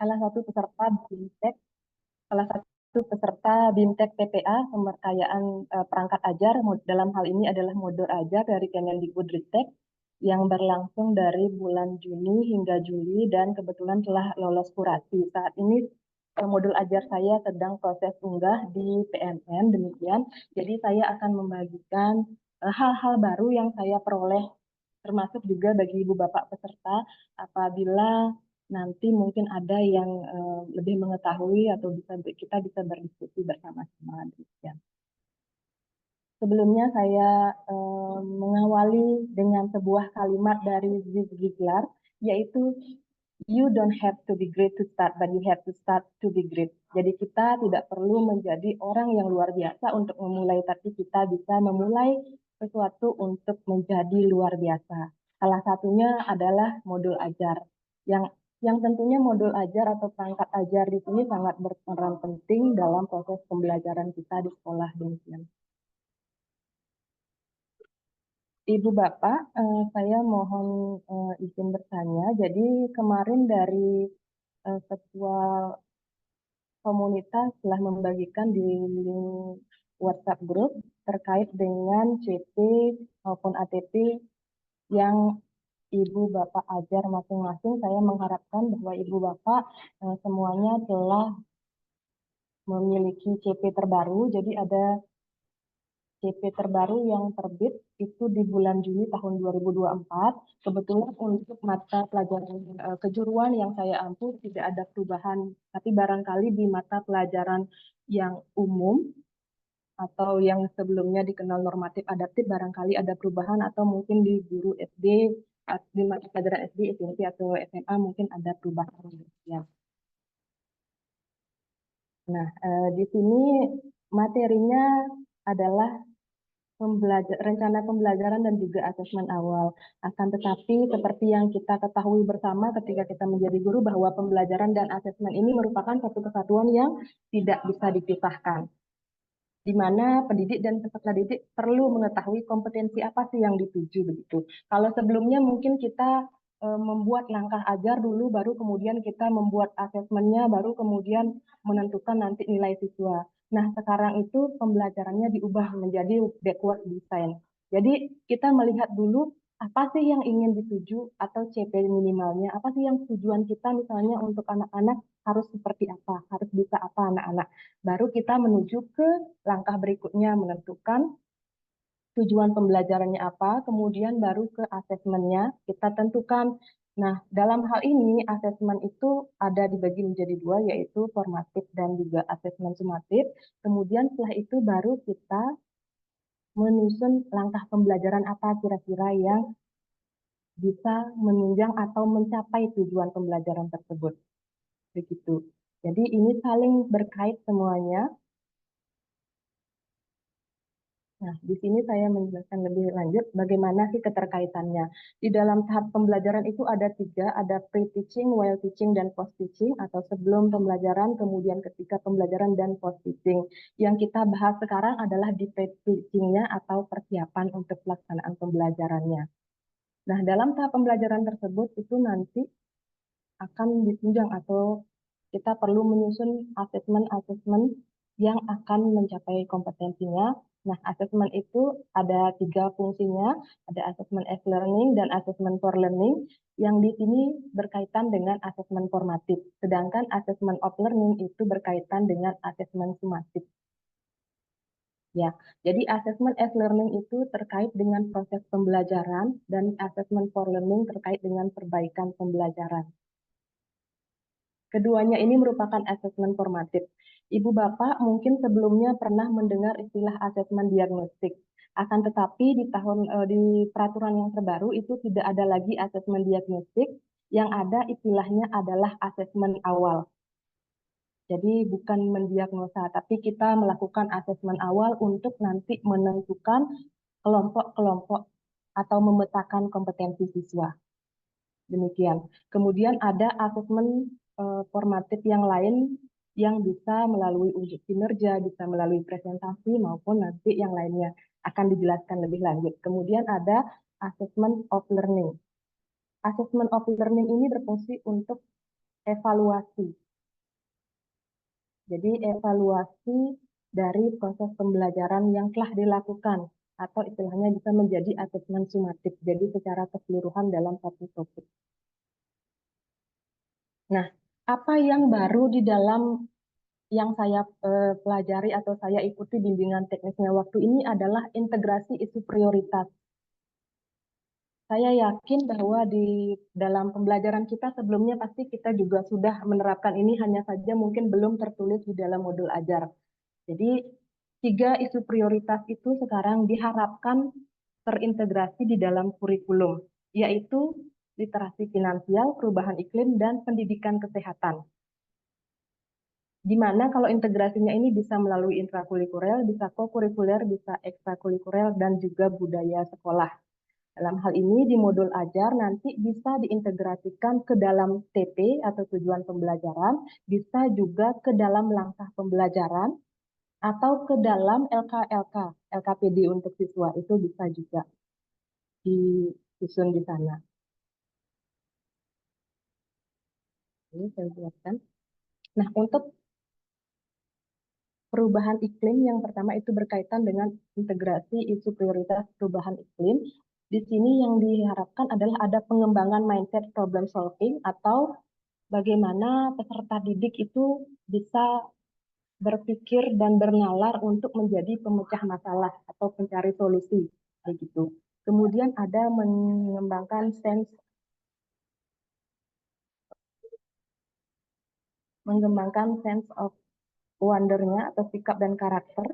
salah satu peserta BIMTEK, salah satu peserta BIMTEK PPA, pemberkayaan perangkat ajar. Dalam hal ini adalah modul ajar dari Kemendikbudristek yang berlangsung dari bulan Juni hingga Juli dan kebetulan telah lolos kurasi. Saat ini modul ajar saya sedang proses unggah di PMM, demikian. Jadi saya akan membagikan hal-hal baru yang saya peroleh, termasuk juga bagi ibu bapak peserta apabila nanti mungkin ada yang lebih mengetahui atau kita bisa berdiskusi bersama-sama. Demikian. Sebelumnya saya mengawali dengan sebuah kalimat dari Zig Ziglar, yaitu you don't have to be great to start, but you have to start to be great. Jadi kita tidak perlu menjadi orang yang luar biasa untuk memulai, tapi kita bisa memulai sesuatu untuk menjadi luar biasa. Salah satunya adalah modul ajar, yang tentunya modul ajar atau perangkat ajar di sini sangat berperan penting dalam proses pembelajaran kita di sekolah, demikian. Ibu Bapak, saya mohon izin bertanya. Jadi kemarin dari Ketua Komunitas telah membagikan di link WhatsApp Group terkait dengan CP maupun ATP yang Ibu Bapak ajar masing-masing. Saya mengharapkan bahwa Ibu Bapak semuanya telah memiliki CP terbaru. Jadi ada CP terbaru yang terbit itu di bulan Juni tahun 2024. Kebetulan untuk mata pelajaran kejuruan yang saya ampu tidak ada perubahan, tapi barangkali di mata pelajaran yang umum atau yang sebelumnya dikenal normatif adaptif barangkali ada perubahan, atau mungkin di guru SD, di mata pelajaran SD, SMP atau SMA mungkin ada perubahan. Ya. Nah, di sini materinya adalah rencana pembelajaran dan juga asesmen awal. Akan tetapi seperti yang kita ketahui bersama ketika kita menjadi guru bahwa pembelajaran dan asesmen ini merupakan satu kesatuan yang tidak bisa dipisahkan, di mana pendidik dan peserta didik perlu mengetahui kompetensi apa sih yang dituju begitu. Kalau sebelumnya mungkin kita membuat langkah ajar dulu, baru kemudian kita membuat asesmennya, baru kemudian menentukan nanti nilai siswa. Nah, sekarang itu pembelajarannya diubah menjadi backward design. Jadi kita melihat dulu apa sih yang ingin dituju atau CP minimalnya, apa sih yang tujuan kita misalnya untuk anak-anak harus seperti apa, harus bisa apa anak-anak. Baru kita menuju ke langkah berikutnya menentukan tujuan pembelajarannya apa, kemudian baru ke asesmennya kita tentukan. Nah, dalam hal ini asesmen itu ada dibagi menjadi dua, yaitu formatif dan juga asesmen sumatif. Kemudian setelah itu baru kita menyusun langkah pembelajaran apa kira-kira yang bisa menunjang atau mencapai tujuan pembelajaran tersebut. Begitu. Jadi ini saling berkait semuanya. Nah, di sini saya menjelaskan lebih lanjut bagaimana sih keterkaitannya. Di dalam tahap pembelajaran itu ada tiga, ada pre-teaching, while teaching, dan post-teaching, atau sebelum pembelajaran, kemudian ketika pembelajaran, dan post-teaching. Yang kita bahas sekarang adalah di pre-teaching-nya atau persiapan untuk pelaksanaan pembelajarannya. Nah, dalam tahap pembelajaran tersebut itu nanti akan ditunjang atau kita perlu menyusun asesmen-asesmen yang akan mencapai kompetensinya. Nah, asesmen itu ada tiga fungsinya, ada asesmen as learning dan asesmen for learning, yang di sini berkaitan dengan asesmen formatif, sedangkan asesmen of learning itu berkaitan dengan asesmen sumatif. Ya, jadi asesmen as learning itu terkait dengan proses pembelajaran dan asesmen for learning terkait dengan perbaikan pembelajaran. Keduanya ini merupakan asesmen formatif. Ibu Bapak mungkin sebelumnya pernah mendengar istilah asesmen diagnostik. Akan tetapi di peraturan yang terbaru itu tidak ada lagi asesmen diagnostik, yang ada istilahnya adalah asesmen awal. Jadi bukan mendiagnosa, tapi kita melakukan asesmen awal untuk nanti menentukan kelompok-kelompok atau memetakan kompetensi siswa. Demikian. Kemudian ada asesmen formatif yang lain yang bisa melalui uji kinerja, bisa melalui presentasi, maupun nanti yang lainnya akan dijelaskan lebih lanjut. Kemudian ada assessment of learning. Assessment of learning ini berfungsi untuk evaluasi. Jadi evaluasi dari proses pembelajaran yang telah dilakukan atau istilahnya bisa menjadi asesmen sumatif. Jadi secara keseluruhan dalam satu topik. Nah, apa yang baru di dalam yang saya pelajari atau saya ikuti bimbingan teknisnya waktu ini adalah integrasi isu prioritas. Saya yakin bahwa di dalam pembelajaran kita sebelumnya pasti kita juga sudah menerapkan ini, hanya saja mungkin belum tertulis di dalam modul ajar. Jadi 3 isu prioritas itu sekarang diharapkan terintegrasi di dalam kurikulum, yaitu literasi finansial, perubahan iklim, dan pendidikan kesehatan. Di mana kalau integrasinya ini bisa melalui intrakurikuler, bisa kokurikuler, bisa ekstrakurikuler, dan juga budaya sekolah. Dalam hal ini di modul ajar nanti bisa diintegrasikan ke dalam TP atau tujuan pembelajaran, bisa juga ke dalam langkah pembelajaran, atau ke dalam LKLK, LKPD untuk siswa, itu bisa juga disusun di sana. Ini saya jelaskan. Nah, untuk perubahan iklim yang pertama itu berkaitan dengan integrasi isu prioritas perubahan iklim. Di sini yang diharapkan adalah ada pengembangan mindset problem solving atau bagaimana peserta didik itu bisa berpikir dan bernalar untuk menjadi pemecah masalah atau pencari solusi, begitu. Kemudian ada mengembangkan sense of wonder-nya atau sikap dan karakter